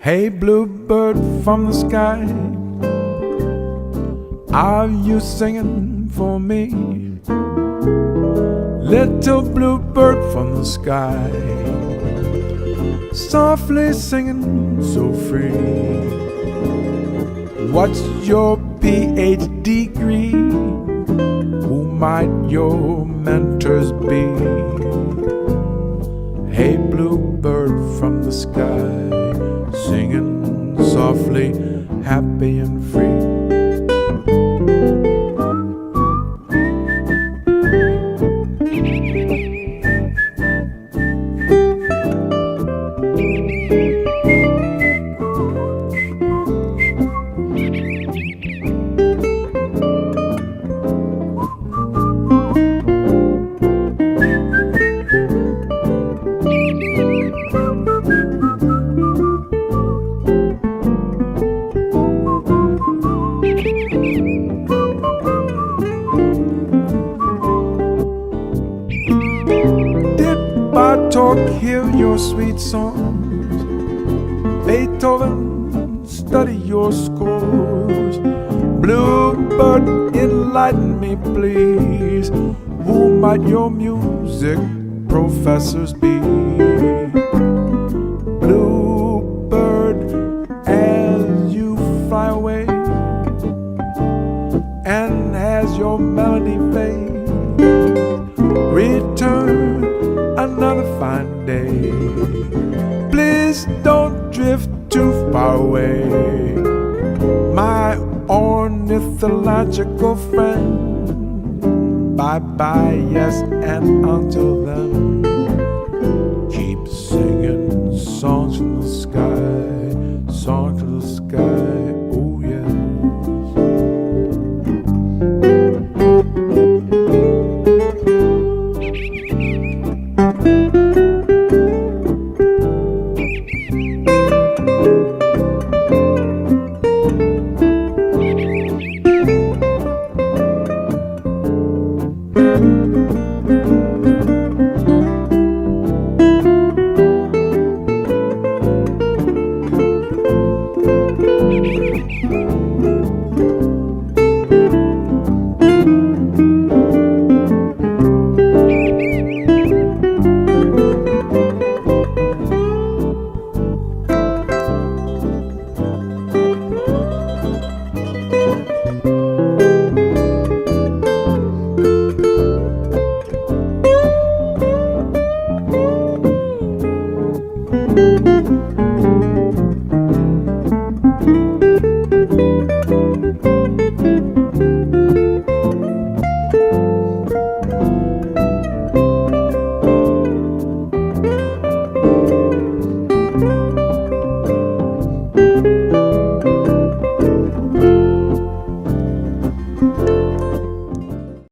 Hey, bluebird from the sky, are you singing for me? Little bluebird from the sky, softly singing so free. What's your PhD degree? Who might your mentors be? Hey, bluebird from the sky, singing softly, happy and free. Bartok, hear your sweet songs. Beethoven, study your scores. Bluebird, enlighten me, please. Who might your music professors be? Bluebird, as you fly away, and as your melody fades, return another fine day. Please don't drift too far away, my ornithological friend. Bye-bye, yes, and until then, keep singing songs from the sky, songs from the sky, oh yes.